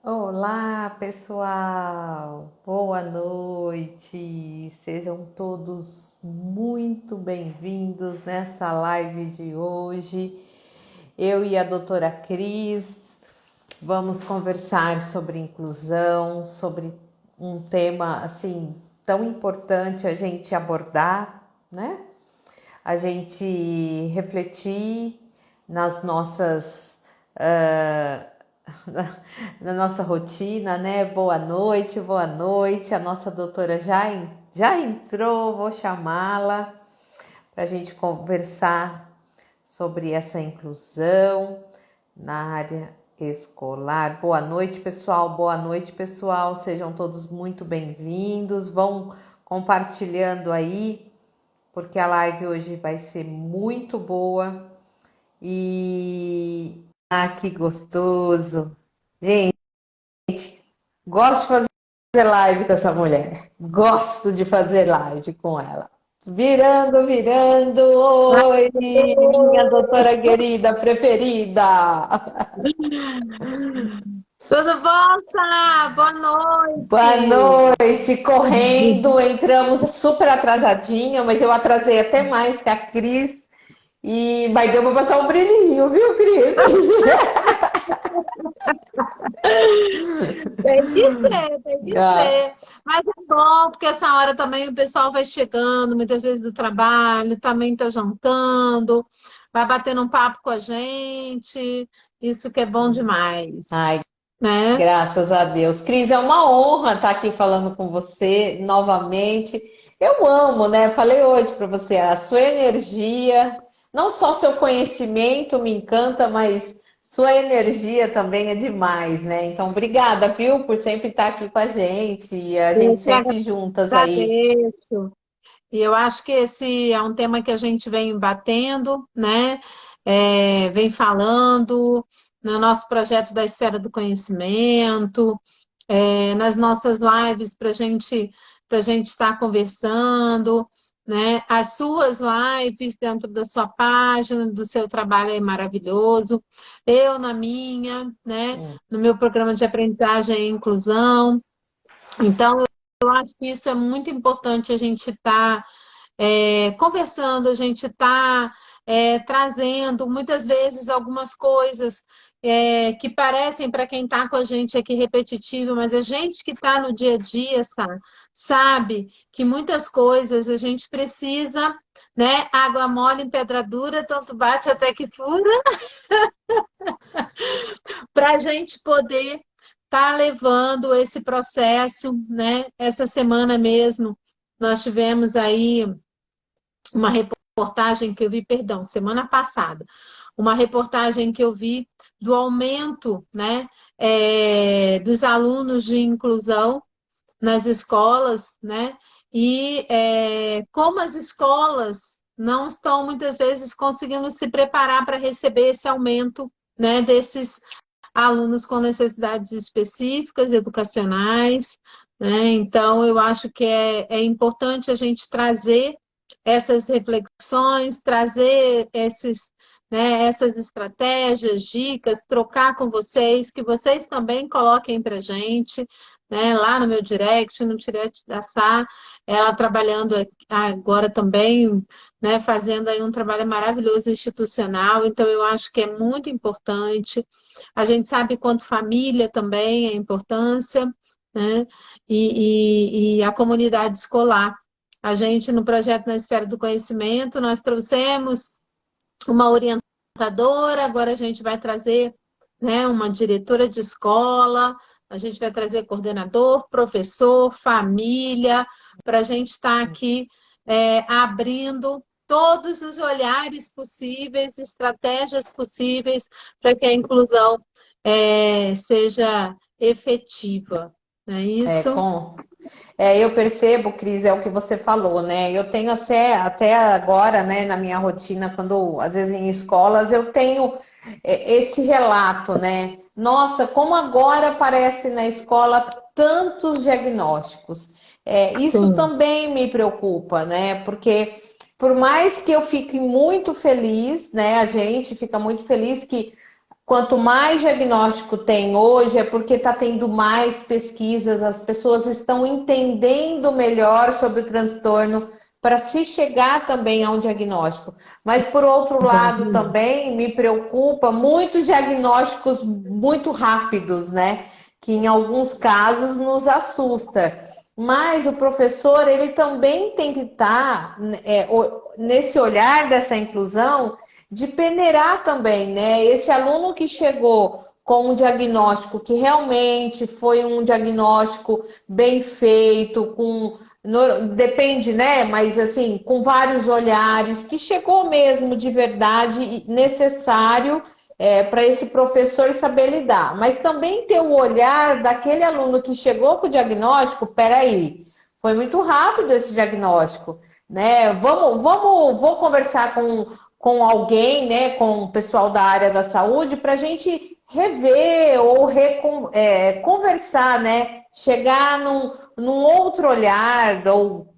Olá, pessoal! Boa noite! Sejam todos muito bem-vindos nessa live de hoje. Eu e a doutora Cris vamos conversar sobre inclusão, sobre um tema assim tão importante a gente abordar, né? A gente refletir nas nossas na, na nossa rotina, né? Boa noite, boa noite. A nossa doutora já entrou, vou chamá-la para a gente conversar sobre essa inclusão na área escolar. Boa noite, pessoal. Boa noite, pessoal. Sejam todos muito bem-vindos. Vão compartilhando aí, porque a live hoje vai ser muito boa. Que gostoso! Gente, gosto de fazer live com essa mulher. Gosto de fazer live com ela. Virando, virando. Oi, minha doutora querida preferida. Tudo bom, Sá? Boa Boa noite. noite. Correndo, entramos super atrasadinha, mas eu atrasei até mais que a Cris. Mas deu para passar um brilhinho, viu, Cris? Tem que ser, tem que Ah, ser. Mas é bom, porque essa hora também o pessoal vai chegando, muitas vezes do trabalho, também tá jantando, vai batendo um papo com a gente. Isso que é bom ai, demais, né? graças a Deus. Cris, é uma honra estar aqui falando com você novamente. Eu amo, né? Falei hoje para você, a sua energia, não só seu conhecimento me encanta, mas sua energia também é demais, né? Então, obrigada, viu, por sempre estar aqui com a gente e a Eu gente que sempre juntas aí. agradeço. E eu acho que esse é um tema que a gente vem batendo, né? Vem falando no nosso projeto da Esfera do Conhecimento, nas nossas lives para gente estar conversando, né? As suas lives dentro da sua página, do seu trabalho é maravilhoso. Eu na minha, né? Hum. No meu programa de aprendizagem e inclusão. Então, eu acho que isso é muito importante a gente estar conversando, a gente está trazendo muitas vezes algumas coisas que parecem para quem está com a gente aqui repetitivo, mas a gente que está no dia a dia, sabe que muitas coisas a gente precisa, né? Água mole em pedra dura, tanto bate até que fura, para a gente poder estar levando esse processo, né? Essa semana mesmo, nós tivemos aí uma reportagem que eu vi, perdão, semana passada, uma reportagem que eu vi do aumento, né, dos alunos de inclusão nas escolas, né, e como as escolas não estão muitas vezes conseguindo se preparar para receber esse aumento, né, desses alunos com necessidades específicas educacionais, né? Então, eu acho que é importante a gente trazer essas reflexões, trazer essas estratégias, dicas, trocar com vocês, que vocês também coloquem para a gente, né, lá no meu direct, no direct da Sá, ela trabalhando agora também, né, fazendo aí um trabalho maravilhoso institucional, então eu acho que é muito importante. A gente sabe quanto família também é importância, né, e a comunidade escolar. A gente, no projeto Na Esfera do Conhecimento, nós trouxemos uma orientadora, agora a gente vai trazer, né, uma diretora de escola, a gente vai trazer coordenador, professor, família, para a gente estar aqui abrindo todos os olhares possíveis, estratégias possíveis para que a inclusão seja efetiva. Não é É, isso? eu percebo, Cris, é o que você falou, né? Eu tenho até agora, né, na minha rotina, quando às vezes em escolas, eu tenho esse relato, né? Nossa, como agora aparece na escola tantos diagnósticos. Isso Sim. também me preocupa, né? Porque por mais que eu fique muito feliz, né? A gente fica muito feliz que quanto mais diagnóstico tem hoje, é porque está tendo mais pesquisas, as pessoas estão entendendo melhor sobre o transtorno para se chegar também a um diagnóstico. Mas, por outro lado, Exatamente. também me preocupa muitos diagnósticos muito rápidos, né? Que em alguns casos nos assusta. Mas o professor, ele também tem que estar nesse olhar dessa inclusão de peneirar também, né? Esse aluno que chegou com um diagnóstico que realmente foi um diagnóstico bem feito, depende, né? Mas assim, com vários olhares, que chegou mesmo de verdade necessário para esse professor saber lidar. Mas também ter o olhar daquele aluno que chegou com o diagnóstico, peraí, foi muito rápido esse diagnóstico, né? Vou conversar com alguém, né, com o pessoal da área da saúde, para a gente rever ou conversar, né? Chegar num outro olhar, ou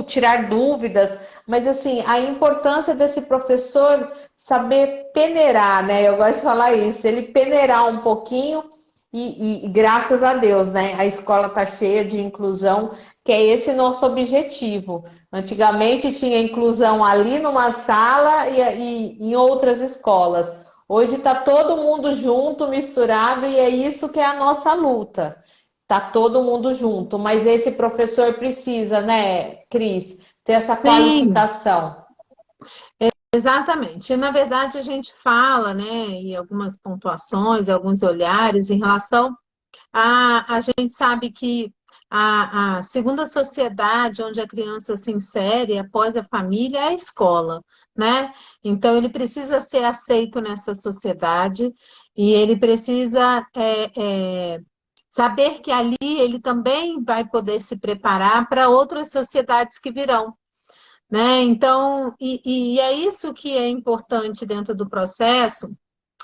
tirar dúvidas, mas assim, a importância desse professor saber peneirar, né? Eu gosto de falar isso, ele peneirar um pouquinho e graças a Deus, né? A escola está cheia de inclusão, que é esse nosso objetivo. Antigamente tinha inclusão ali numa sala e em outras escolas. Hoje está todo mundo junto, misturado, e é isso que é a nossa luta. Tá todo mundo junto, mas esse professor precisa, né, Cris, ter essa Sim, qualificação. exatamente. E, na verdade, a gente fala, né, em algumas pontuações, alguns olhares em relação a gente sabe que a segunda sociedade onde a criança se insere após a família é a escola, né? Então, ele precisa ser aceito nessa sociedade e ele precisa saber que ali ele também vai poder se preparar para outras sociedades que virão, né? Então, e é isso que é importante dentro do processo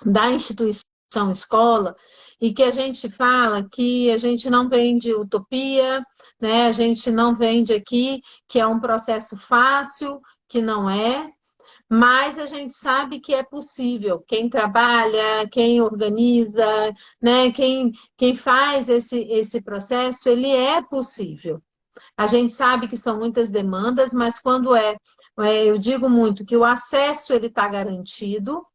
da instituição escola, e que a gente fala que a gente não vende utopia, né? A gente não vende aqui que é um processo fácil, que não é, mas a gente sabe que é possível. Quem trabalha, quem organiza, né? Quem faz esse processo, ele é possível. A gente sabe que são muitas demandas, mas quando eu digo muito que o acesso ele está garantido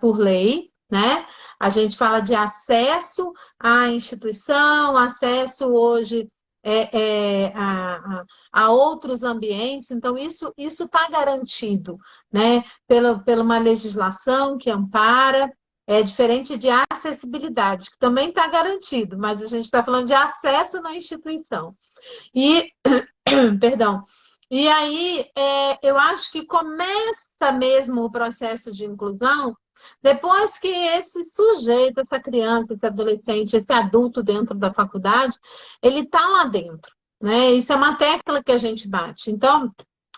por lei, né? A gente fala de acesso à instituição, acesso hoje a outros ambientes, então isso está garantido, né? Pela uma legislação que ampara, é diferente de acessibilidade, que também está garantido, mas a gente está falando de acesso na instituição. E, perdão, e aí eu acho que começa mesmo o processo de inclusão depois que esse sujeito, essa criança, esse adolescente, esse adulto dentro da faculdade, ele está lá dentro, né? Isso é uma tecla que a gente bate. Então,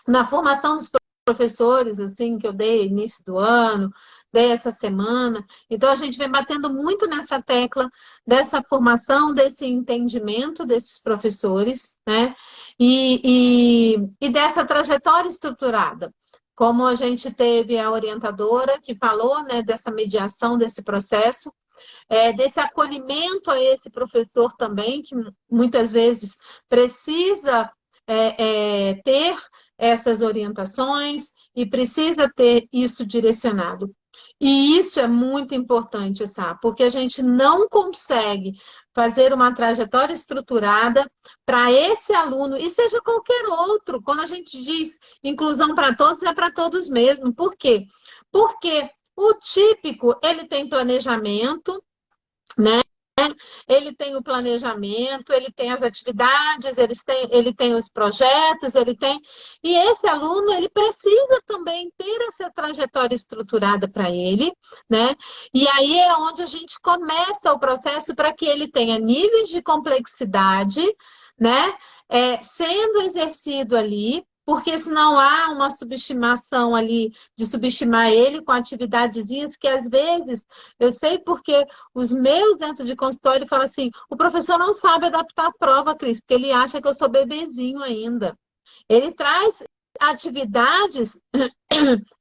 na formação dos professores, assim, que eu dei início do ano, dei essa semana, então a gente vem batendo muito nessa tecla dessa formação, desse entendimento desses professores, né? E dessa trajetória estruturada. Como a gente teve a orientadora que falou, né, dessa mediação desse processo, desse acolhimento a esse professor também, que muitas vezes precisa ter essas orientações e precisa ter isso direcionado. E isso é muito importante, sabe? Porque a gente não consegue fazer uma trajetória estruturada para esse aluno, e seja qualquer outro. Quando a gente diz inclusão para todos, é para todos mesmo. Por quê? Porque o típico, ele tem planejamento, né? Ele tem o planejamento, ele tem as atividades, ele tem os projetos, ele tem. E esse aluno, ele precisa também ter essa trajetória estruturada para ele, né? E aí é onde a gente começa o processo para que ele tenha níveis de complexidade, né? Sendo exercido ali, porque senão há uma subestimação ali, de subestimar ele com atividadezinhas que às vezes, eu sei porque os meus dentro de consultório falam assim, o professor não sabe adaptar a prova, Cris, porque ele acha que eu sou bebezinho ainda. Ele traz atividades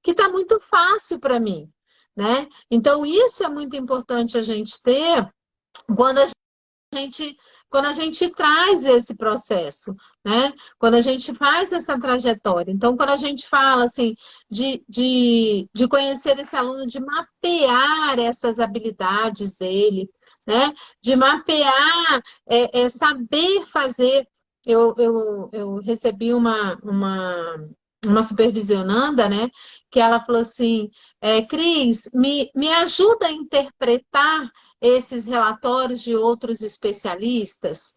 que está muito fácil para mim, né? Então, isso é muito importante a gente ter quando gente, quando a gente traz esse processo, né? Quando a gente faz essa trajetória. Então, quando a gente fala assim de conhecer esse aluno, de mapear essas habilidades dele, né? De mapear, saber fazer. Eu recebi uma supervisionanda, né? Que ela falou assim, Cris, me ajuda a interpretar esses relatórios de outros especialistas.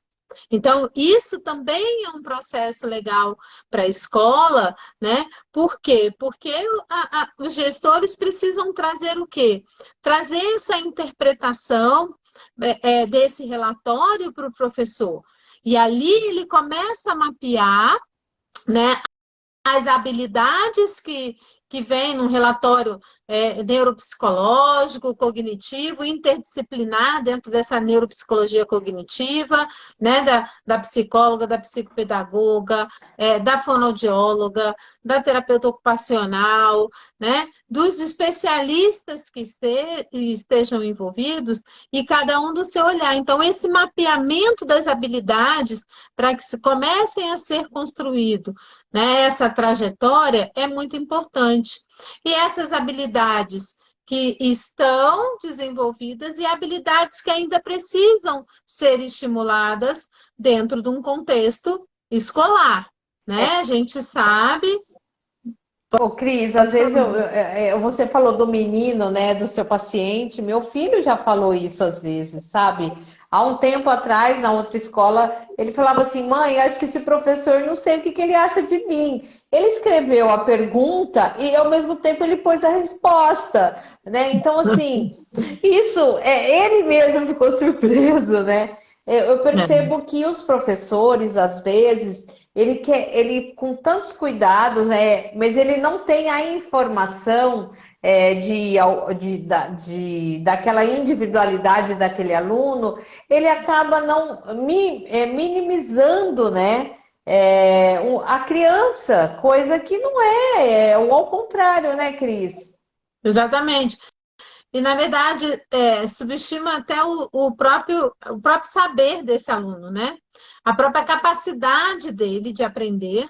Então, isso também é um processo legal para a escola, né? Por quê? Porque os gestores precisam trazer o quê? Trazer essa interpretação desse relatório para o professor. E ali ele começa a mapear, né, as habilidades que vem num relatório neuropsicológico, cognitivo, interdisciplinar dentro dessa neuropsicologia cognitiva, né, da psicóloga, da psicopedagoga, da fonoaudióloga, da terapeuta ocupacional, né, dos especialistas que estejam envolvidos e cada um do seu olhar. Então, esse mapeamento das habilidades para que comecem a ser construído, né, essa trajetória é muito importante. E essas habilidades que estão desenvolvidas e habilidades que ainda precisam ser estimuladas dentro de um contexto escolar, né? A gente sabe. Ô, Cris, às vezes você falou do menino, né, do seu paciente. Meu filho já falou isso às vezes, sabe? Há um tempo atrás, na outra escola, ele falava assim: mãe, acho que esse professor não sei o que ele acha de mim. Ele escreveu a pergunta e, ao mesmo tempo, ele pôs a resposta, né? Então, assim, isso, ele mesmo ficou surpreso, né? Eu percebo que os professores, às vezes, ele com tantos cuidados, né? Mas ele não tem a informação daquela individualidade daquele aluno, ele acaba não minimizando, né? A criança, coisa que não ou ao contrário, né, Cris? Exatamente. E, na verdade, subestima até o próprio saber desse aluno, né? A própria capacidade dele de aprender.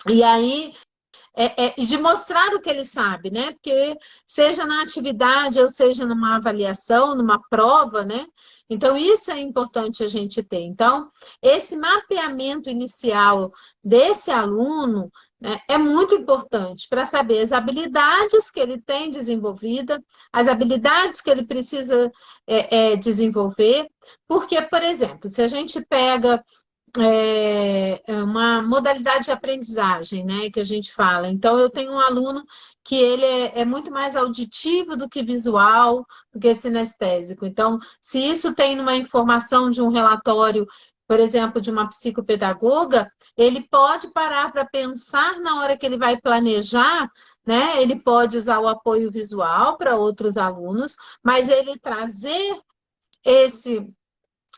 E aí, e de mostrar o que ele sabe, né? Porque seja na atividade ou seja numa avaliação, numa prova, né? Então, isso é importante a gente ter. Então, esse mapeamento inicial desse aluno, né, é muito importante para saber as habilidades que ele tem desenvolvida, as habilidades que ele precisa desenvolver. Porque, por exemplo, se a gente pega uma modalidade de aprendizagem, né, que a gente fala. Então, eu tenho um aluno que ele é muito mais auditivo do que visual, do que sinestésico. Então, se isso tem numa informação de um relatório, por exemplo, de uma psicopedagoga, ele pode parar para pensar na hora que ele vai planejar, né? Ele pode usar o apoio visual para outros alunos, mas ele trazer esse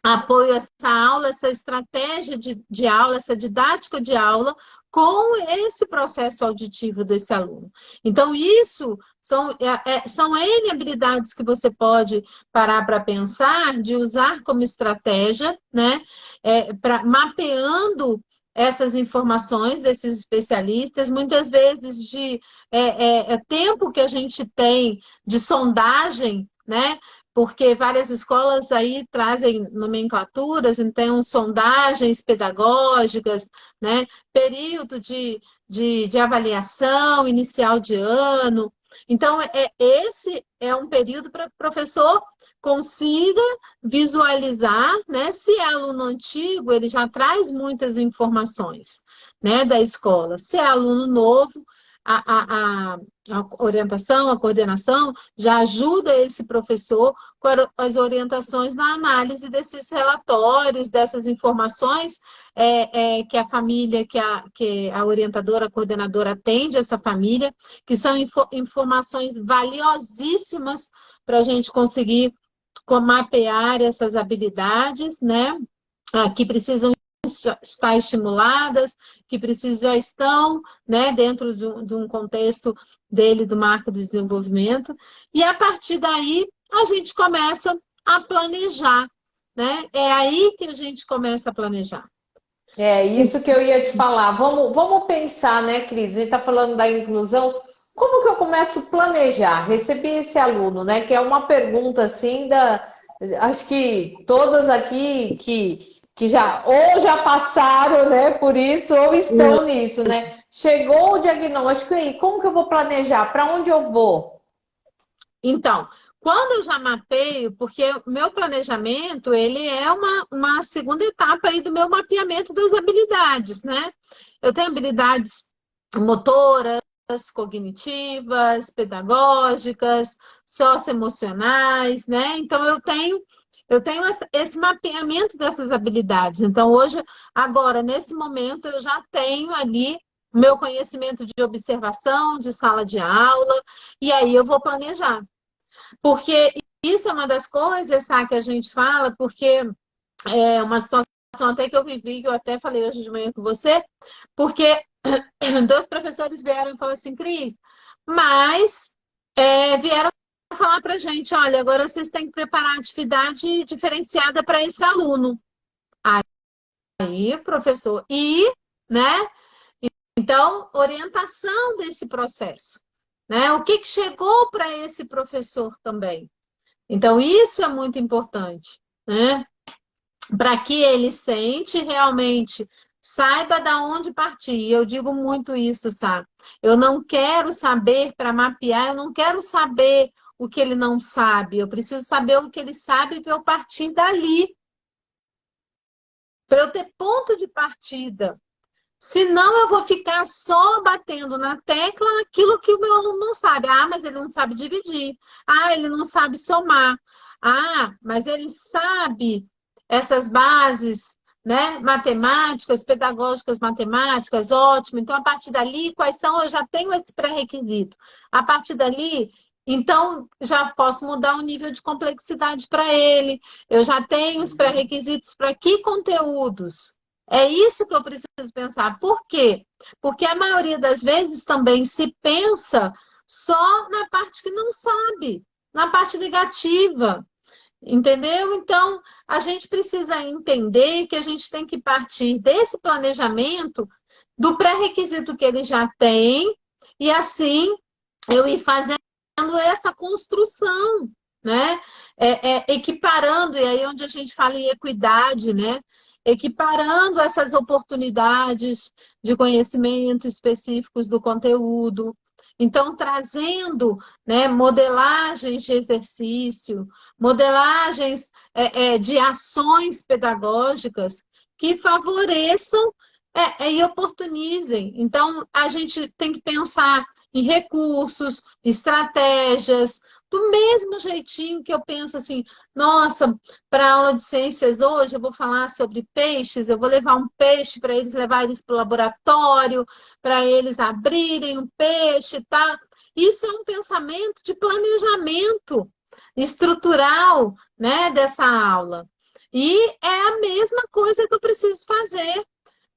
apoio a essa aula, essa estratégia de aula, essa didática de aula com esse processo auditivo desse aluno. Então, isso são N habilidades que você pode parar para pensar, de usar como estratégia, né? Mapeando essas informações desses especialistas, muitas vezes de tempo que a gente tem de sondagem, né? Porque várias escolas aí trazem nomenclaturas, então sondagens pedagógicas, né? Período de avaliação inicial de ano. Então, esse é um período para que o professor consiga visualizar, né? Se é aluno antigo, ele já traz muitas informações, né, da escola. Se é aluno novo, a orientação, a coordenação já ajuda esse professor com as orientações na análise desses relatórios, dessas informações que a família, que a orientadora, a coordenadora atende essa família, que são informações valiosíssimas para a gente conseguir mapear essas habilidades, né, que precisam estar estimuladas, que já estão, né, dentro de um contexto dele, do marco do desenvolvimento, e a partir daí a gente começa a planejar, né? É aí que a gente começa a planejar. É isso que eu ia te falar. Vamos pensar, né, Cris? A gente está falando da inclusão. Como que eu começo a planejar? Recebi esse aluno, né? Que é uma pergunta assim acho que todas aqui que já passaram, né, por isso, ou estão nisso, né? Chegou o diagnóstico aí, como que eu vou planejar? Para onde eu vou? Então, quando eu já mapeio, porque o meu planejamento, ele é uma segunda etapa aí do meu mapeamento das habilidades, né? Eu tenho habilidades motoras, cognitivas, pedagógicas, socioemocionais, né? Então, eu tenho esse mapeamento dessas habilidades. Então, hoje, agora, nesse momento, eu já tenho ali o meu conhecimento de observação, de sala de aula, e aí eu vou planejar. Porque isso é uma das coisas, sabe, que a gente fala, porque é uma situação até que eu vivi, que eu até falei hoje de manhã com você, porque dois professores vieram e falaram assim, Cris, mas vieram falar pra gente, olha, agora vocês têm que preparar atividade diferenciada para esse aluno. Aí, professor, né? Então, orientação desse processo, né? O que chegou para esse professor também? Então, isso é muito importante, né? Para que ele sente realmente, saiba da onde partir. E eu digo muito isso, sabe? Eu não quero saber para mapear, eu não quero saber o que ele não sabe. Eu preciso saber o que ele sabe para eu partir dali. Para eu ter ponto de partida. Senão eu vou ficar só batendo na tecla aquilo que o meu aluno não sabe. Ah, mas ele não sabe dividir. Ah, ele não sabe somar. Ah, mas ele sabe essas bases, né, matemáticas, pedagógicas matemáticas, ótimo. Então, a partir dali, quais são? Eu já tenho esse pré-requisito. A partir dali, então, já posso mudar o nível de complexidade para ele. Eu já tenho os pré-requisitos para que conteúdos. É isso que eu preciso pensar. Por quê? Porque a maioria das vezes também se pensa só na parte que não sabe, na parte negativa. Entendeu? Então, a gente precisa entender que a gente tem que partir desse planejamento, do pré-requisito que ele já tem, e assim eu ir fazendo essa construção, né? Equiparando, e aí onde a gente fala em equidade, né? Equiparando essas oportunidades de conhecimento específicos do conteúdo. Então, trazendo, né, modelagens de exercício, modelagens de ações pedagógicas que favoreçam e oportunizem. Então, a gente tem que pensar em recursos, estratégias, do mesmo jeitinho que eu penso assim, nossa, para a aula de ciências hoje eu vou falar sobre peixes, eu vou levar um peixe para eles levar eles para o laboratório, para eles abrirem um peixe e tal. Isso é um pensamento de planejamento estrutural, né, dessa aula. E é a mesma coisa que eu preciso fazer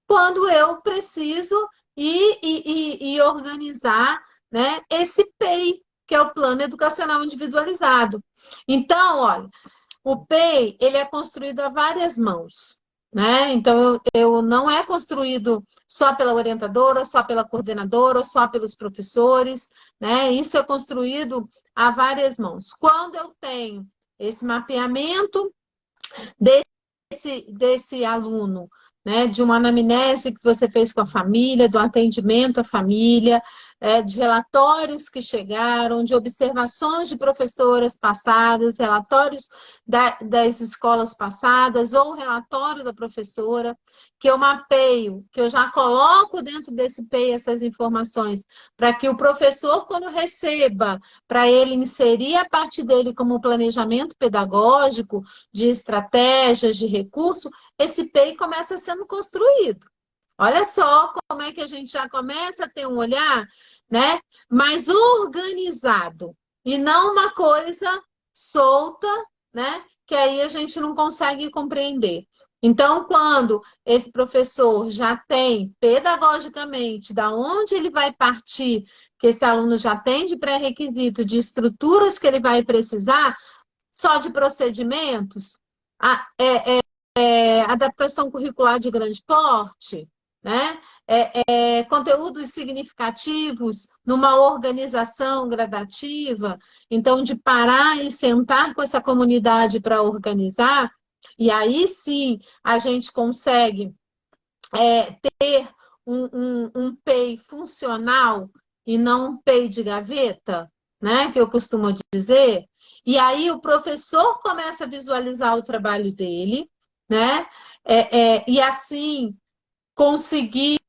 quando eu preciso e organizar, né, esse PEI, que é o Plano Educacional Individualizado. Então, olha, o PEI ele é construído a várias mãos. Né? Então, eu não é construído só pela orientadora, só pela coordenadora, ou só pelos professores. Né? Isso é construído a várias mãos. Quando eu tenho esse mapeamento desse aluno, né, de uma anamnese que você fez com a família, do atendimento à família, de relatórios que chegaram, de observações de professoras passadas, relatórios das escolas passadas, ou relatório da professora, que eu mapeio, que eu já coloco dentro desse PEI essas informações, para que o professor, quando receba, para ele inserir a parte dele como planejamento pedagógico, de estratégias, de recurso, esse PEI começa sendo construído. Olha só como é que a gente já começa a ter um olhar, né, mais organizado e não uma coisa solta, né, que aí a gente não consegue compreender. Então, quando esse professor já tem pedagogicamente da onde ele vai partir, que esse aluno já tem de pré-requisito, de estruturas que ele vai precisar, só de procedimentos, adaptação curricular de grande porte, né? Conteúdos significativos numa organização gradativa, então de parar e sentar com essa comunidade para organizar, e aí sim a gente consegue ter um PEI funcional e não um PEI de gaveta, né? Que eu costumo dizer. E aí o professor começa a visualizar o trabalho dele, né? E assim conseguir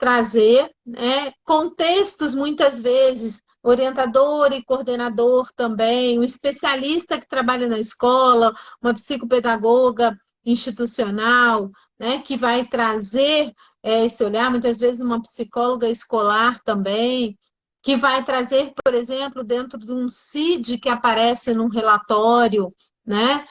trazer, né, contextos, muitas vezes, orientador e coordenador também, um especialista que trabalha na escola, uma psicopedagoga institucional, né, que vai trazer esse olhar, muitas vezes uma psicóloga escolar também, que vai trazer, por exemplo, dentro de um CID que aparece num relatório, né?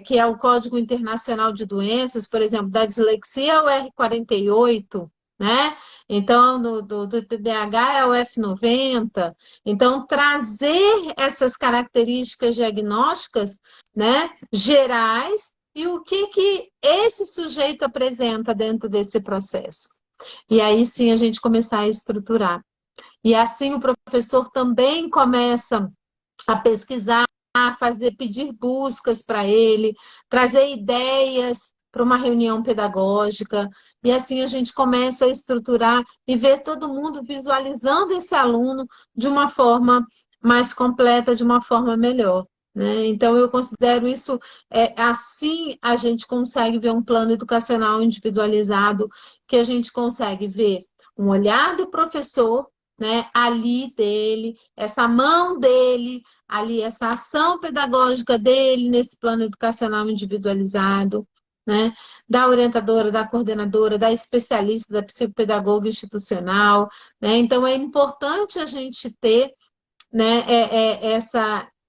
Que é o Código Internacional de Doenças, por exemplo, da dislexia é o R48, né? Então, do TDAH é o F90. Então, trazer essas características diagnósticas, né, gerais e o que esse sujeito apresenta dentro desse processo. E aí sim a gente começar a estruturar. E assim o professor também começa a pesquisar, a fazer, pedir buscas para ele, trazer ideias para uma reunião pedagógica, e assim a gente começa a estruturar e ver todo mundo visualizando esse aluno de uma forma mais completa, de uma forma melhor. Né? Então, eu considero isso, assim a gente consegue ver um plano educacional individualizado, que a gente consegue ver um olhar do professor, né, ali dele, essa mão dele, ali essa ação pedagógica dele nesse plano educacional individualizado, né? Da orientadora, da coordenadora, da especialista, da psicopedagoga institucional, né? Então é importante a gente ter, né,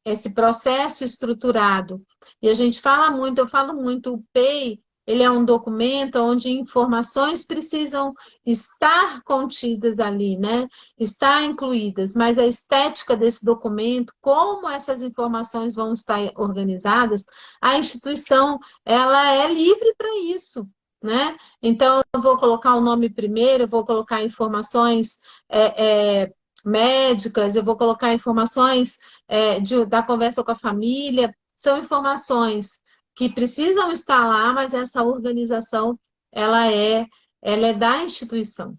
esse processo estruturado. E a gente fala muito, eu falo muito, o PEI, ele é um documento onde informações precisam estar contidas ali, né? Estar incluídas, mas a estética desse documento, como essas informações vão estar organizadas, a instituição, ela é livre para isso, né? Então, eu vou colocar o nome primeiro, eu vou colocar informações médicas, eu vou colocar informações da conversa com a família, são informações que precisam estar lá, mas essa organização ela é da instituição.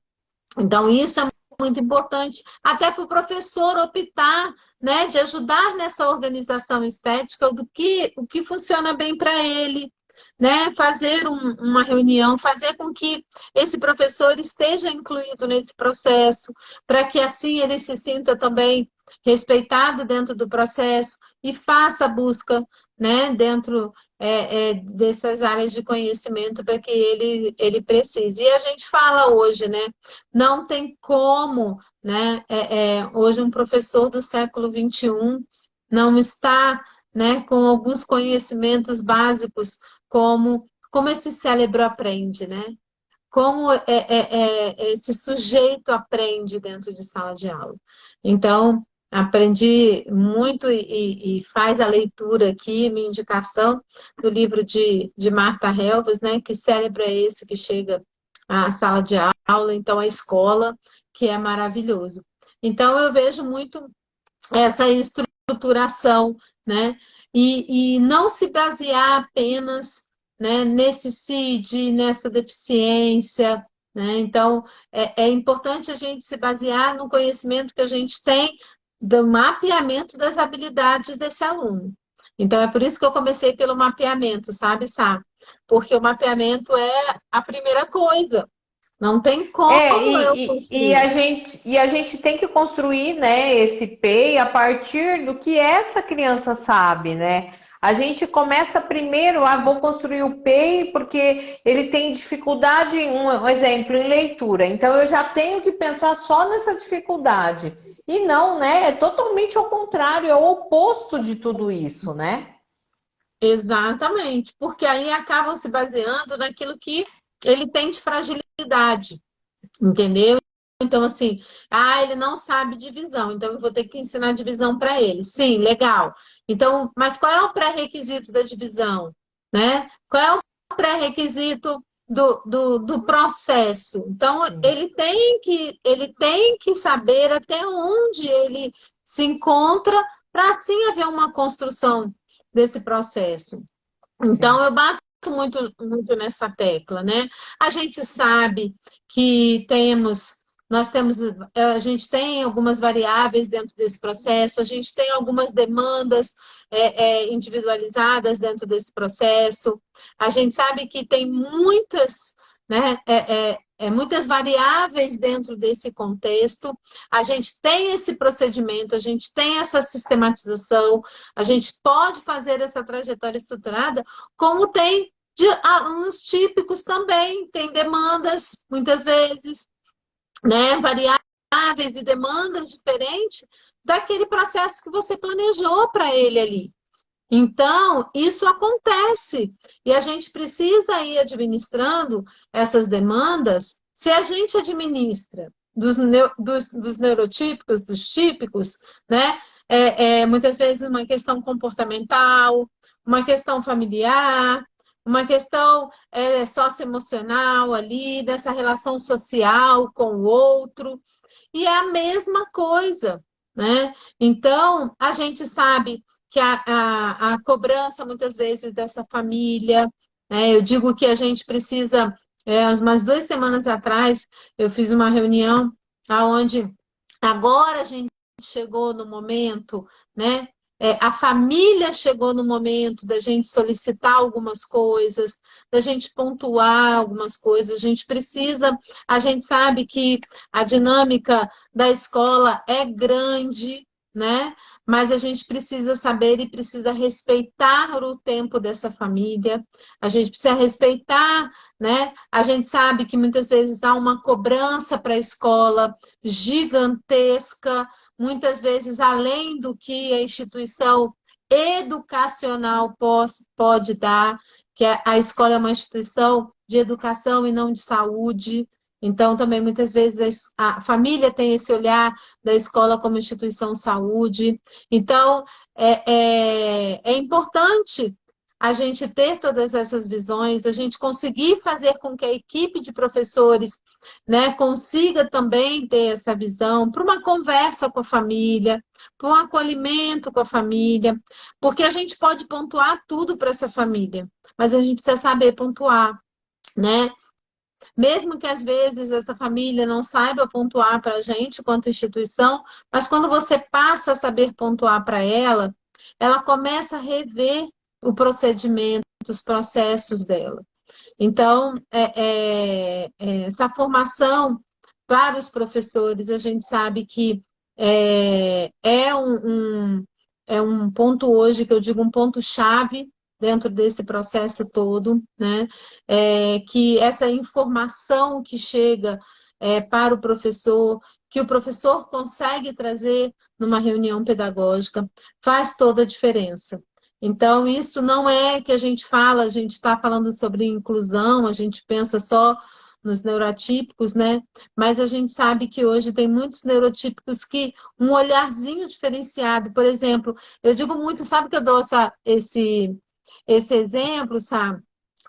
Então, isso é muito importante, até para o professor optar, né, de ajudar nessa organização estética o que funciona bem para ele, né, fazer uma reunião, fazer com que esse professor esteja incluído nesse processo, para que assim ele se sinta também respeitado dentro do processo e faça a busca, né, dentro dessas áreas de conhecimento para que ele precise. E a gente fala hoje, né, não tem como, né, hoje um professor do século XXI não está, né, com alguns conhecimentos básicos como esse cérebro aprende, né? Como esse sujeito aprende dentro de sala de aula. Então, aprendi muito e faz a leitura aqui, minha indicação, do livro de Marta Helves, né? Que cérebro é esse que chega à sala de aula, então a escola, que é maravilhoso. Então, eu vejo muito essa estruturação, né? E não se basear apenas, né, nesse CID, nessa deficiência, né? Então, é importante a gente se basear no conhecimento que a gente tem do mapeamento das habilidades desse aluno. Então, é por isso que eu comecei pelo mapeamento, sabe, Sá? Porque o mapeamento é a primeira coisa. Não tem como eu construir. E a gente tem que construir, né, esse PEI a partir do que essa criança sabe, né? A gente começa primeiro, vou construir o PEI porque ele tem dificuldade, um exemplo, em leitura. Então, eu já tenho que pensar só nessa dificuldade. E não, né? É totalmente ao contrário, é o oposto de tudo isso, né? Exatamente, porque aí acabam se baseando naquilo que ele tem de fragilidade, entendeu? Então, assim, ele não sabe divisão, então eu vou ter que ensinar divisão para ele. Sim, legal. Então, mas qual é o pré-requisito da divisão, né? Qual é o pré-requisito do processo? Então, Sim, ele tem que saber até onde ele se encontra para assim haver uma construção desse processo. sim. Então, eu bato muito nessa tecla, né? A gente sabe que a gente tem algumas variáveis dentro desse processo, a gente tem algumas demandas individualizadas dentro desse processo, a gente sabe que tem muitas, né, muitas variáveis dentro desse contexto, a gente tem esse procedimento, a gente tem essa sistematização, a gente pode fazer essa trajetória estruturada como tem de alunos típicos também, tem demandas, muitas vezes, né, variáveis e demandas diferentes daquele processo que você planejou para ele ali. Então, isso acontece e a gente precisa ir administrando essas demandas. Se a gente administra dos neurotípicos, dos típicos, né? Muitas vezes uma questão comportamental, uma questão familiar, uma questão socioemocional ali, dessa relação social com o outro, e é a mesma coisa, né? Então, a gente sabe que a cobrança, muitas vezes, dessa família, né? Eu digo que a gente precisa, umas 2 semanas atrás, eu fiz uma reunião onde agora a gente chegou no momento, né? A família chegou no momento da gente solicitar algumas coisas, da gente pontuar algumas coisas. A gente sabe que a dinâmica da escola é grande, né? Mas a gente precisa saber e precisa respeitar o tempo dessa família. A gente precisa respeitar, né? A gente sabe que muitas vezes há uma cobrança para a escola gigantesca, muitas vezes além do que a instituição educacional pode dar, que a escola é uma instituição de educação e não de saúde. Então, também muitas vezes a família tem esse olhar da escola como instituição de saúde. Então, é importante a gente ter todas essas visões, a gente conseguir fazer com que a equipe de professores, né, consiga também ter essa visão para uma conversa com a família, para um acolhimento com a família, porque a gente pode pontuar tudo para essa família, mas a gente precisa saber pontuar, né? Mesmo que às vezes essa família não saiba pontuar para a gente quanto instituição, mas quando você passa a saber pontuar para ela, ela começa a rever o procedimento, os processos dela. Então, essa formação para os professores, a gente sabe que é um ponto hoje, que eu digo um ponto-chave dentro desse processo todo, né? Que essa informação que chega para o professor, que o professor consegue trazer numa reunião pedagógica, faz toda a diferença. Então, isso não é que a gente fala, a gente está falando sobre inclusão, a gente pensa só nos neurotípicos, né? Mas a gente sabe que hoje tem muitos neurotípicos que um olharzinho diferenciado, por exemplo, eu digo muito, sabe que eu dou esse exemplo, sabe?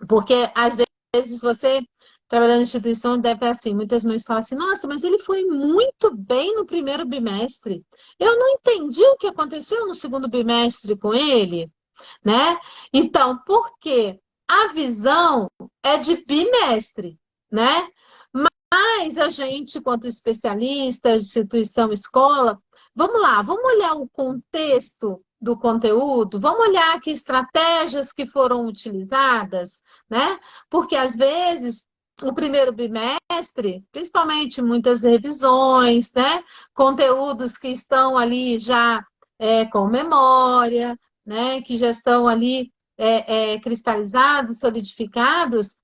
Porque às vezes você trabalhando em instituição deve ser assim, muitas mães falam assim, nossa, mas ele foi muito bem no primeiro bimestre. Eu não entendi o que aconteceu no segundo bimestre com ele, né? Então, por quê? A visão é de bimestre, né? Mas a gente, quanto especialista, instituição, escola, vamos lá, vamos olhar o contexto do conteúdo, vamos olhar que estratégias que foram utilizadas, né? Porque às vezes o primeiro bimestre, principalmente muitas revisões, né? Conteúdos que estão ali já com memória, né? Que já estão ali cristalizados, solidificados,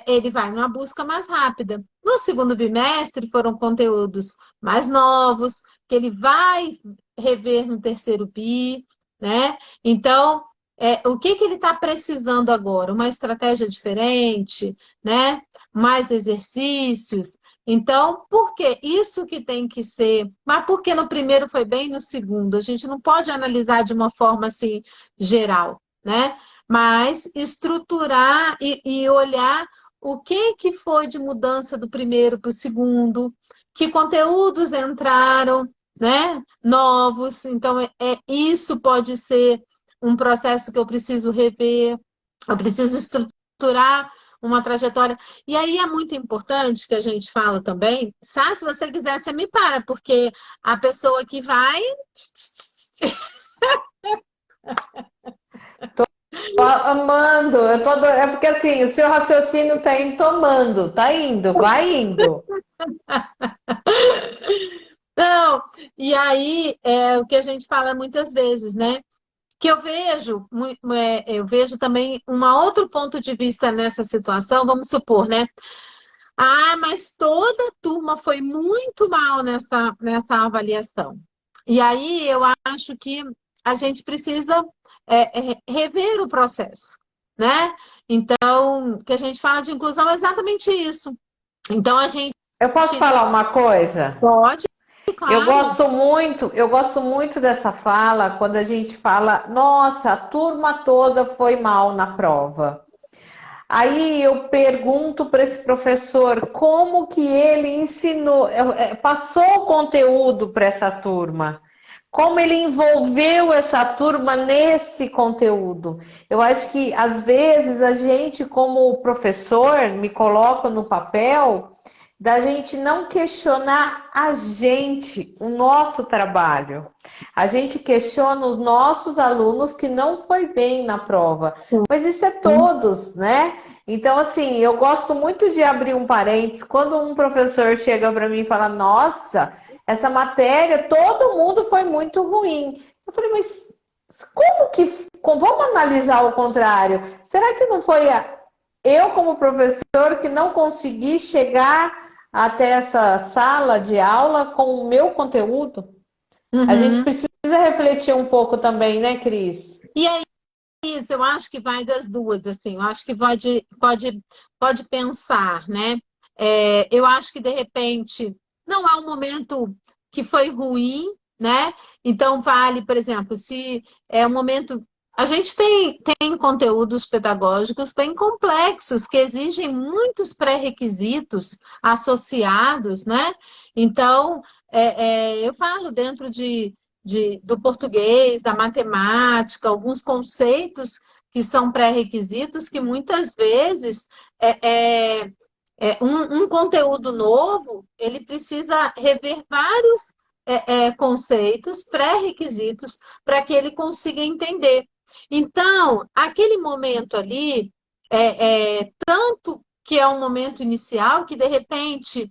ele vai numa busca mais rápida. No segundo bimestre, foram conteúdos mais novos, que ele vai rever no terceiro bi, né? Então, o que ele está precisando agora? Uma estratégia diferente, né? Mais exercícios. Então, por que isso que tem que ser? Mas por que no primeiro foi bem, no segundo? A gente não pode analisar de uma forma assim geral, né? Mas estruturar e olhar o que foi de mudança do primeiro para o segundo, que conteúdos entraram, né? Novos. Então, isso pode ser um processo que eu preciso rever, eu preciso estruturar uma trajetória. E aí é muito importante que a gente fala também, Sá, se você quiser, você me para, porque a pessoa que vai. Tô amando, é porque assim, o seu raciocínio tá indo tomando, tá indo, vai indo. Não, e aí é o que a gente fala muitas vezes, né? Que eu vejo também um outro ponto de vista nessa situação, vamos supor, né? Ah, mas toda a turma foi muito mal nessa avaliação. E aí eu acho que a gente precisa rever o processo, né? Então, que a gente fala de inclusão é exatamente isso. Então, a gente Eu posso falar uma coisa? pode, claro. Eu gosto muito dessa fala quando a gente fala, nossa, a turma toda foi mal na prova. Aí eu pergunto para esse professor como que ele ensinou, passou o conteúdo para essa turma, como ele envolveu essa turma nesse conteúdo. Eu acho que às vezes a gente, como professor, me coloca no papel da gente não questionar a gente, o nosso trabalho. A gente questiona os nossos alunos que não foi bem na prova. Sim. Mas isso é todos, né? Então, assim, eu gosto muito de abrir um parênteses. Quando um professor chega para mim e fala, nossa, essa matéria, todo mundo foi muito ruim. Eu falei, mas como que... Vamos analisar o contrário. Será que não foi eu, como professor, que não consegui chegar até essa sala de aula com o meu conteúdo? A gente Uhum. precisa refletir um pouco também, né, Cris? E é isso, eu acho que vai das duas, assim, eu acho que pode pensar, né? Eu acho que de repente não é um momento que foi ruim, né? Então vale, por exemplo, se é um momento. A gente tem conteúdos pedagógicos bem complexos que exigem muitos pré-requisitos associados, né? Então, eu falo dentro do português, da matemática, alguns conceitos que são pré-requisitos que muitas vezes um conteúdo novo ele precisa rever vários conceitos, pré-requisitos para que ele consiga entender. Então, aquele momento ali, tanto que é um momento inicial que de repente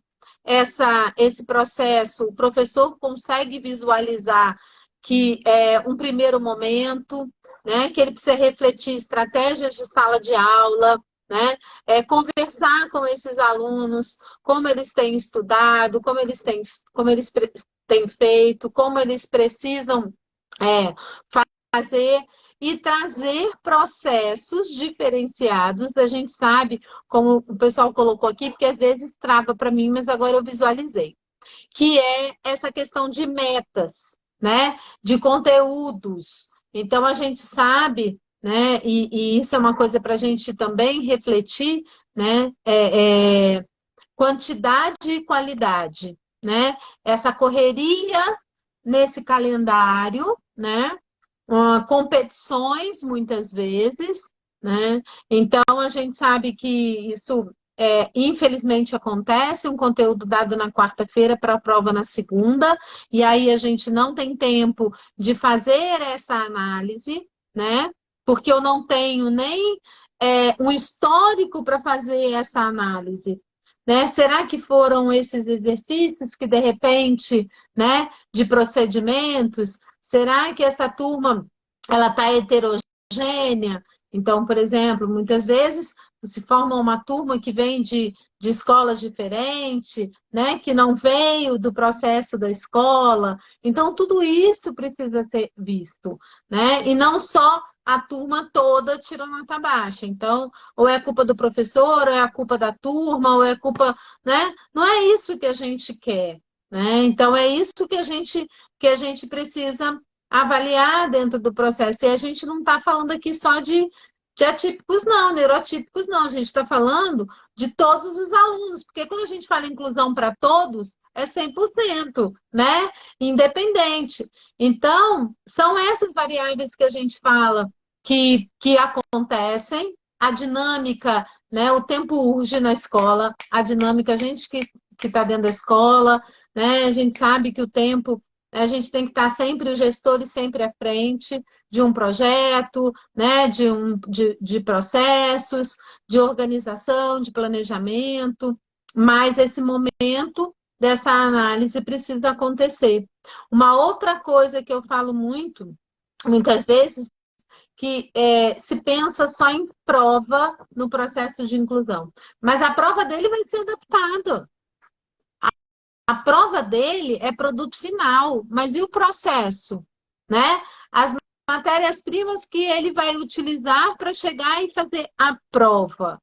esse processo, o professor consegue visualizar que é um primeiro momento, né, que ele precisa refletir estratégias de sala de aula, né, conversar com esses alunos, como eles têm estudado, como eles têm feito, como eles precisam fazer e trazer processos diferenciados. A gente sabe, como o pessoal colocou aqui, porque às vezes trava para mim, mas agora eu visualizei, que é essa questão de metas, né? De conteúdos. Então a gente sabe, né? E isso é uma coisa para a gente também refletir, né? Quantidade e qualidade, né? Essa correria nesse calendário, né? Competições, muitas vezes, né? Então, a gente sabe que isso, infelizmente, acontece, um conteúdo dado na quarta-feira para a prova na segunda, e aí a gente não tem tempo de fazer essa análise, né? Porque eu não tenho nem um histórico para fazer essa análise. Né? Será que foram esses exercícios que, de repente, né, de procedimentos, será que essa turma ela está heterogênea? Então, por exemplo, muitas vezes se forma uma turma que vem de escolas diferentes, né? Que não veio do processo da escola. Então, tudo isso precisa ser visto, né? E não só a turma toda tira nota baixa. Então, ou é culpa do professor, ou é a culpa da turma, ou é culpa, né? Não é isso que a gente quer, né? Então, é isso que a gente precisa avaliar dentro do processo. E a gente não está falando aqui só de atípicos, não, neurotípicos, não. A gente está falando de todos os alunos, porque quando a gente fala inclusão para todos, é 100%, né? Independente. Então, são essas variáveis que a gente fala que acontecem, a dinâmica, né? O tempo urge na escola, a dinâmica, a gente que está dentro da escola, né? A gente sabe que o tempo, a gente tem que estar sempre, os gestores sempre à frente de um projeto, né? De processos, de organização, de planejamento, mas esse momento dessa análise precisa acontecer. Uma outra coisa que eu falo muitas vezes, que se pensa só em prova no processo de inclusão. Mas a prova dele vai ser adaptada. A prova dele é produto final, mas e o processo? Né? As matérias-primas que ele vai utilizar para chegar e fazer a prova.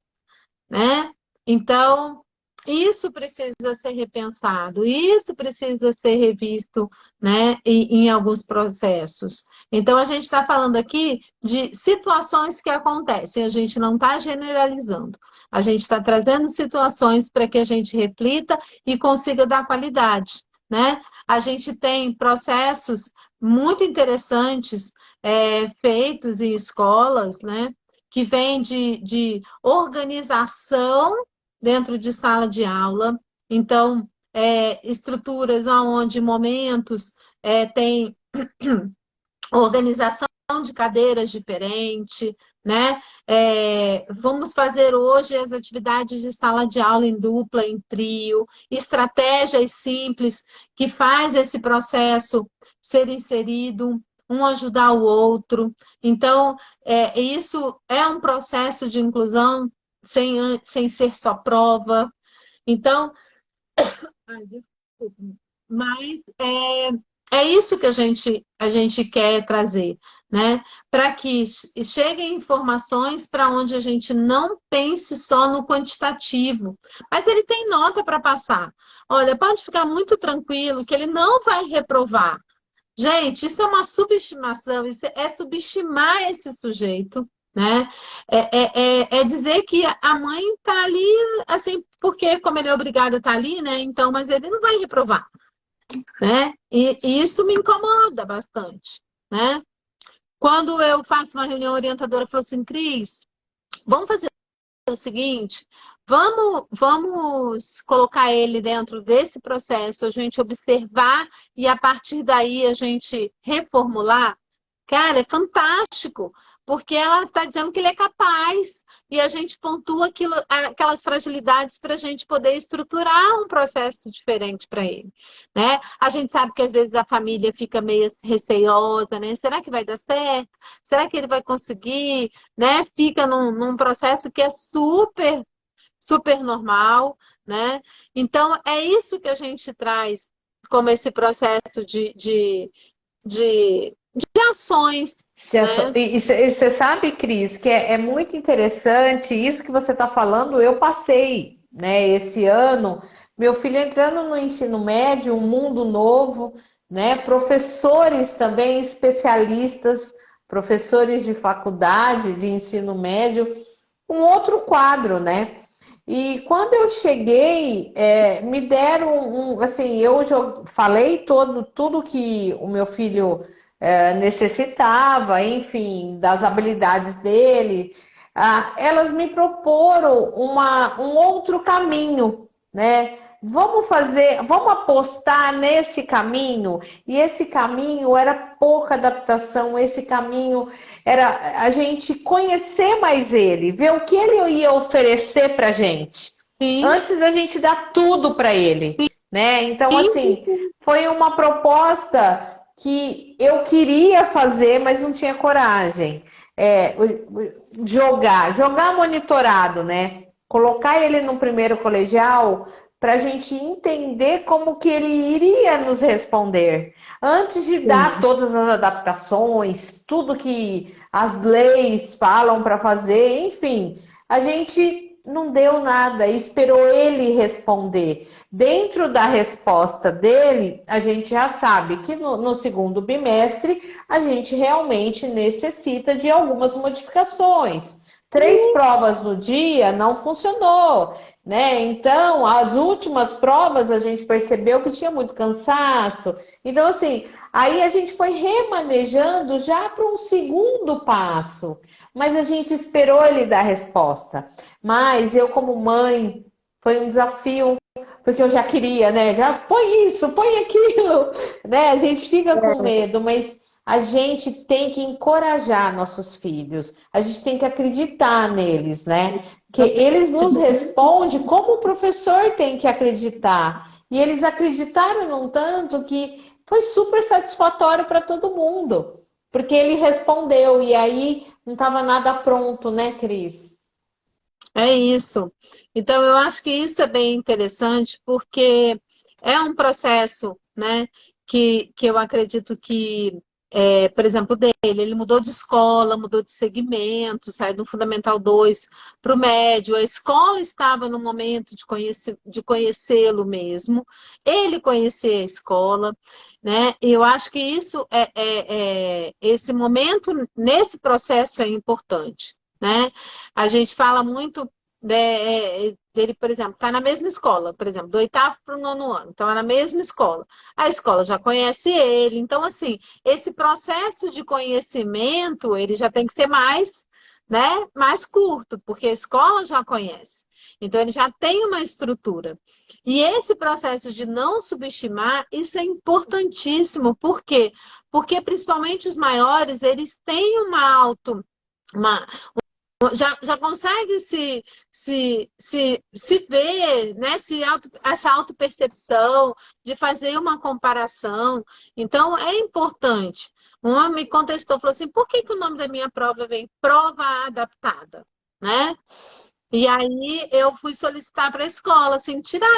Né? Então, isso precisa ser repensado, isso precisa ser revisto, né, em alguns processos. Então, a gente está falando aqui de situações que acontecem, a gente não está generalizando. A gente está trazendo situações para que a gente reflita e consiga dar qualidade, né? A gente tem processos muito interessantes feitos em escolas, né? Que vem de organização dentro de sala de aula. Então, estruturas onde momentos tem organização de cadeiras diferente, né? Vamos fazer hoje as atividades de sala de aula em dupla, em trio, estratégias simples que faz esse processo ser inserido, um ajudar o outro. Então, isso é um processo de inclusão sem ser só prova. Então, ai, desculpa, mas é isso que a gente quer trazer, né? Para que cheguem informações para onde a gente não pense só no quantitativo. Mas ele tem nota para passar. Olha, pode ficar muito tranquilo que ele não vai reprovar. Gente, isso é uma subestimação, isso é subestimar esse sujeito, né? É dizer que a mãe está ali, assim, porque como ele é obrigado a estar ali, né? Então, mas ele não vai reprovar, né? E isso me incomoda bastante, né? Quando eu faço uma reunião orientadora, eu falo assim, Cris, vamos fazer o seguinte, vamos colocar ele dentro desse processo, a gente observar e a partir daí a gente reformular. Cara, é fantástico, porque ela está dizendo que ele é capaz e a gente pontua aquelas fragilidades para a gente poder estruturar um processo diferente para ele, né? A gente sabe que às vezes a família fica meio receiosa, né? Será que vai dar certo? Será que ele vai conseguir? Né? Fica num processo que é super normal, né? Então, é isso que a gente traz como esse processo de ações, né? E você sabe, Cris, que é muito interessante isso que você está falando. Eu passei, né, esse ano, meu filho entrando no ensino médio, um mundo novo, né? Professores também especialistas, professores de faculdade, de ensino médio, um outro quadro, né? E quando eu cheguei, me deram assim, eu já falei tudo que o meu filho necessitava, enfim, das habilidades dele. Elas me proporam um outro caminho, né? Vamos apostar nesse caminho. E esse caminho era pouca adaptação, esse caminho era a gente conhecer mais ele, ver o que ele ia oferecer para gente, Sim, antes da gente dar tudo para ele, né? Então, assim, sim, foi uma proposta que eu queria fazer, mas não tinha coragem. Jogar monitorado, né? Colocar ele no primeiro colegial para a gente entender como que ele iria nos responder. Antes de dar sim. todas as adaptações, tudo que as leis falam para fazer, enfim, a gente não deu nada, esperou ele responder. Dentro da resposta dele, a gente já sabe que no segundo bimestre a gente realmente necessita de algumas modificações. 3 provas no dia não funcionou, né? Então, as últimas provas a gente percebeu que tinha muito cansaço. Então, assim, aí a gente foi remanejando já para um segundo passo. Mas a gente esperou ele dar a resposta. Mas eu, como mãe, foi um desafio, porque eu já queria, né? Já põe isso, põe aquilo, né? A gente fica com medo, mas a gente tem que encorajar nossos filhos, a gente tem que acreditar neles, né? Que eles nos respondem como o professor tem que acreditar. E eles acreditaram num tanto que foi super satisfatório para todo mundo, porque ele respondeu e aí não estava nada pronto, né, Cris? É isso. Então, eu acho que isso é bem interessante, porque é um processo, né, que eu acredito que, por exemplo, dele, ele mudou de escola, mudou de segmento, saiu do Fundamental 2 para o médio, a escola estava no momento de conhecê-lo mesmo, ele conhecer a escola, né? E eu acho que isso esse momento, nesse processo é importante, né? A gente fala muito dele, por exemplo, está na mesma escola, por exemplo, do oitavo para o nono ano, então é na mesma escola. A escola já conhece ele, então, assim, esse processo de conhecimento, ele já tem que ser mais, né, mais curto, porque a escola já conhece. Então, ele já tem uma estrutura. E esse processo de não subestimar, isso é importantíssimo. Por quê? Porque, principalmente os maiores, eles têm uma, já consegue se ver, né? Essa autopercepção, de fazer uma comparação. Então, é importante. Um homem me contestou, falou assim, por que o nome da minha prova vem prova adaptada? Né? E aí eu fui solicitar para a escola, assim, tirar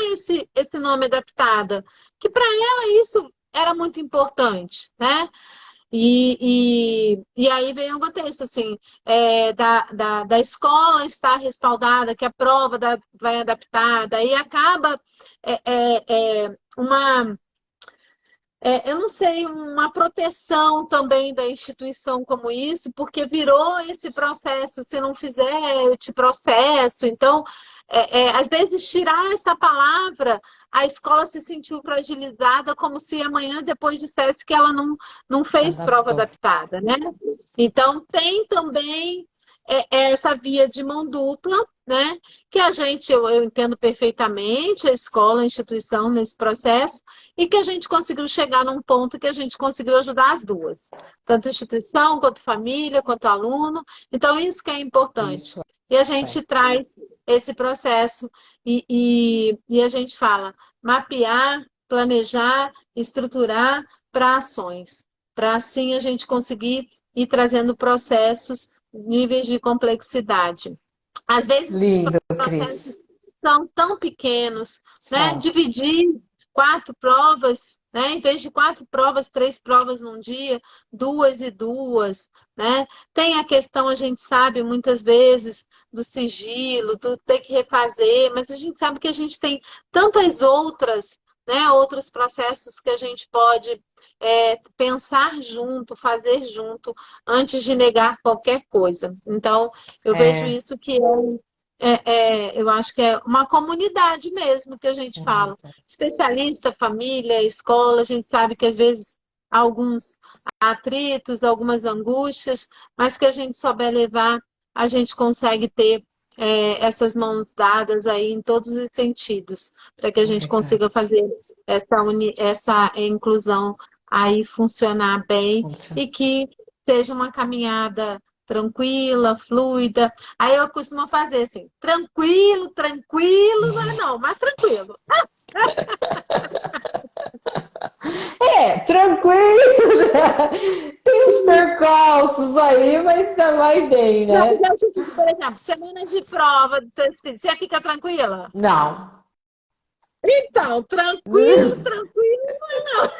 esse nome adaptada, que para ela isso era muito importante, né? E aí vem o contexto, assim, da escola estar respaldada, que a prova vai adaptada, e acaba uma, eu não sei, uma proteção também da instituição como isso, porque virou esse processo, se não fizer, eu te processo. Então, às vezes, tirar essa palavra, a escola se sentiu fragilizada, como se amanhã depois dissesse que ela não fez prova Adaptou. adaptada, né? Então, tem também essa via de mão dupla, né? Que eu entendo perfeitamente a escola, a instituição nesse processo, e que a gente conseguiu chegar num ponto que a gente conseguiu ajudar as duas, tanto a instituição, quanto família, quanto aluno. Então, isso que é importante. Isso E a é. gente traz esse processo e a gente fala mapear, planejar, estruturar para ações, para assim a gente conseguir ir trazendo processos, níveis de complexidade. Às vezes os Lindo, Cris. processos são tão pequenos, né? São. Dividir 4 provas, né? Em vez de 4 provas, 3 provas num dia, 2 e 2, né? Tem a questão, a gente sabe muitas vezes, do sigilo, do ter que refazer, mas a gente sabe que a gente tem tantas outras, né? Outros processos que a gente pode pensar junto, fazer junto, antes de negar qualquer coisa. Então, eu vejo É, isso que eu acho que é uma comunidade mesmo que a gente fala. Especialista, família, escola, a gente sabe que às vezes há alguns atritos, algumas angústias, mas que a gente souber levar, a gente consegue ter essas mãos dadas aí em todos os sentidos, para que a gente consiga verdade. fazer essa inclusão aí funcionar bem Funciona. e que seja uma caminhada tranquila, fluida. Aí eu costumo fazer assim, tranquilo, tranquilo, não, mas tranquilo. Tranquilo. Tem os percalços aí, mas tá vai bem, Não, né? mas eu te digo, por exemplo, semana de prova dos seus filhos, você fica tranquila? Não. Então, tranquilo, tranquilo, não.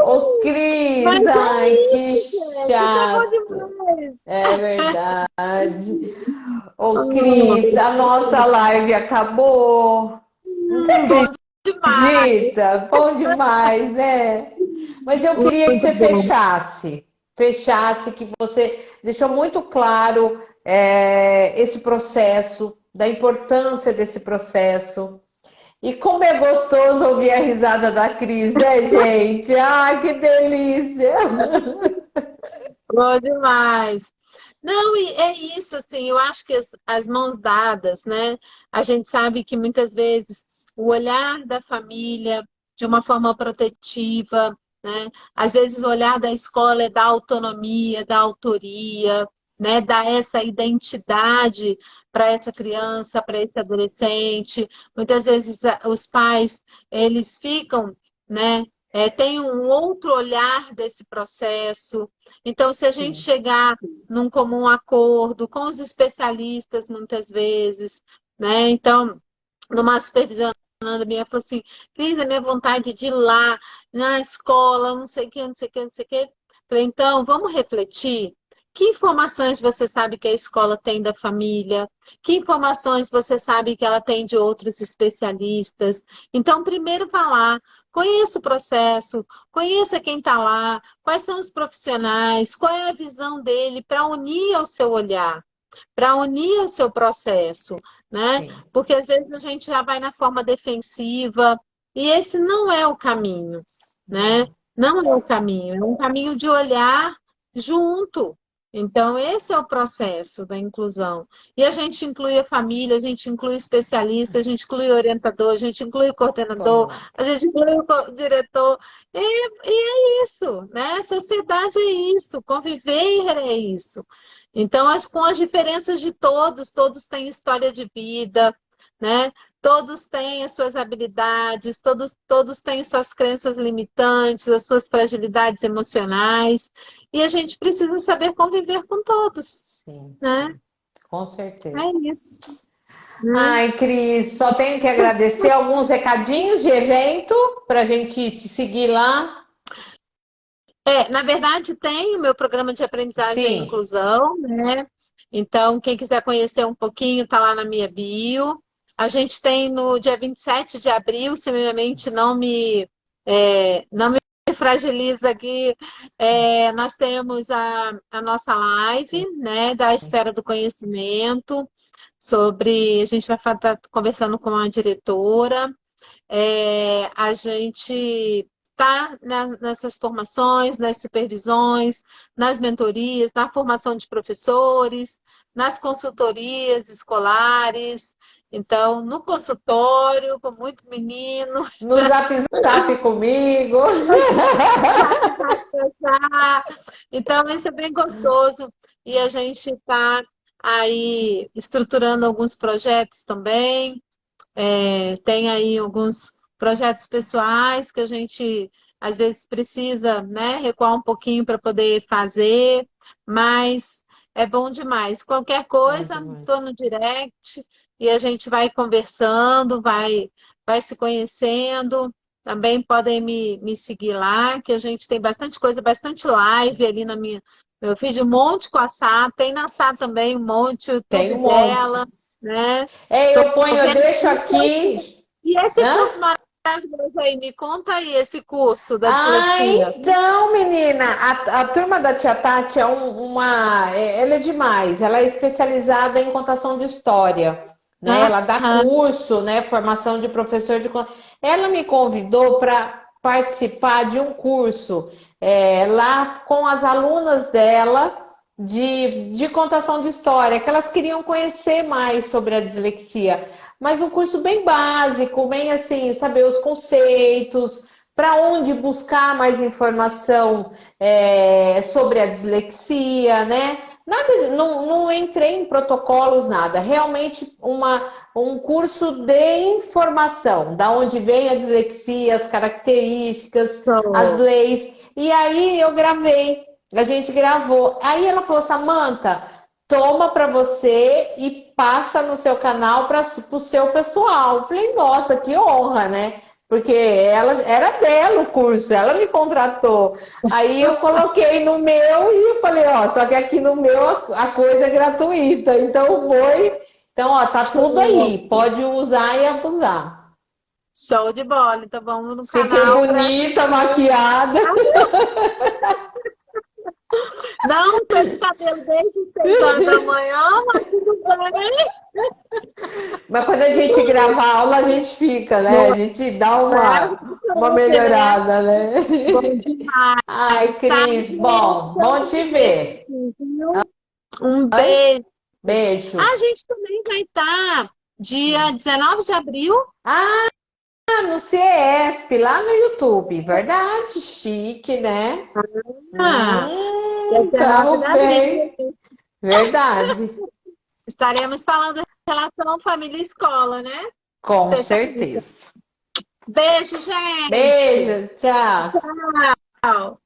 Ô, Cris, Mas é ai, que isso, gente. Isso é bom chato. demais. É verdade. Ô, Cris, a Oh, nossa live acabou. Não te bom demais. acredita? Bom demais, né? Mas eu queria que Muito você bom. fechasse, que você deixou muito claro esse processo, da importância desse processo. E como é gostoso ouvir a risada da Cris, né, gente? Ai, que delícia! Bom demais. Não, e é isso, assim, eu acho que as mãos dadas, né? A gente sabe que muitas vezes o olhar da família de uma forma protetiva, né? Às vezes o olhar da escola é da autonomia, da autoria, né? Dar essa identidade para essa criança, para esse adolescente. Muitas vezes os pais, eles ficam, né? Tem um outro olhar desse processo. Então, se a gente Sim, chegar num comum acordo com os especialistas, muitas vezes, né? Então, numa supervisão minha falou assim, Cris, a minha vontade de ir lá na escola, não sei o que, não sei o que, não sei o que. Falei, então, vamos refletir. Que informações você sabe que a escola tem da família? Que informações você sabe que ela tem de outros especialistas? Então, primeiro vá lá, conheça o processo, conheça quem está lá, quais são os profissionais, qual é a visão dele para unir ao seu olhar, para unir ao seu processo, né? sim. Porque às vezes a gente já vai na forma defensiva e esse não é o caminho, né? Não. Não é o caminho, é um caminho de olhar junto. Então, esse é o processo da inclusão. E a gente inclui a família, a gente inclui o especialista, a gente inclui o orientador, a gente inclui o Vamos coordenador, lá. a gente inclui o diretor. E é isso, né? Sociedade é isso, conviver é isso. Então, com as diferenças de todos, todos têm história de vida, né? Todos têm as suas habilidades, todos têm suas crenças limitantes, as suas fragilidades emocionais, e a gente precisa saber conviver com todos, Sim, né? sim, com É certeza. isso, né? Ai, Cris, só tenho que agradecer alguns recadinhos de evento para a gente te seguir lá. Na verdade, tem o meu programa de aprendizagem e Sim, inclusão, né? Então, quem quiser conhecer um pouquinho, está lá na minha bio. A gente tem no dia 27 de abril, se minha mente não me fragiliza aqui, nós temos a nossa live, né, da esfera do conhecimento, a gente vai estar conversando com a diretora. A gente está nessas formações, nas supervisões, nas mentorias, na formação de professores, nas consultorias escolares. Então, no consultório, com muito menino, no Zap Zap comigo. então isso é bem gostoso. E a gente está aí estruturando alguns projetos também. Tem aí alguns projetos pessoais que a gente às vezes precisa, né, recuar um pouquinho para poder fazer, mas é bom demais. Qualquer Bom coisa, demais. estou no direct e a gente vai conversando, vai se conhecendo. Também podem me seguir lá, que a gente tem bastante coisa, bastante live ali na minha. Eu fiz um monte com a Sá, tem na Sá também um monte, o Tem YouTube um monte. dela, né? Eu Vendo deixo isso. aqui. E esse Hã? curso maravilhoso aí, me conta aí esse curso da Ah, dislexia. então, menina, a turma da Tia Tati ela é demais. Ela é especializada em contação de história, né? Ela dá Aham. curso, né? Formação de professor de. Ela me convidou para participar de um curso lá com as alunas dela de contação de história, que elas queriam conhecer mais sobre a dislexia, mas um curso bem básico, bem assim, saber os conceitos para onde buscar mais informação sobre a dislexia, né? Nada, não entrei em protocolos, nada. Realmente um curso de informação, da onde vem a dislexia, as características, as Show. leis. E aí eu gravei, a gente gravou. Aí ela falou, Samantha, toma para você e passa no seu canal para o seu pessoal. Eu falei, nossa, que honra, né? Porque ela era dela o curso, ela me contratou. Aí eu coloquei no meu e eu falei, ó, só que aqui no meu a coisa é gratuita. Então foi. Então, ó, tá tudo aí. Pode usar e abusar. Show de bola. Então vamos no Fiquei canal para. bonita, maquiada. Não com esse cabelo desde 6 horas da manhã, mas tudo bem. Mas quando a gente grava a aula, a gente fica, né? A gente dá uma melhorada, né? Bom demais. Ai, Tá, Cris, bom, bom gente? te ver. Um Oi? beijo. Beijo. A gente também vai estar dia 19 de abril. Ah, no CESP, lá no YouTube. Verdade, chique, né? Ah, dia 19 de Tamo bem. abril. Verdade. Estaremos falando em relação família e escola, né? Com Especialista. certeza. Beijo, gente. Beijo, tchau. Tchau.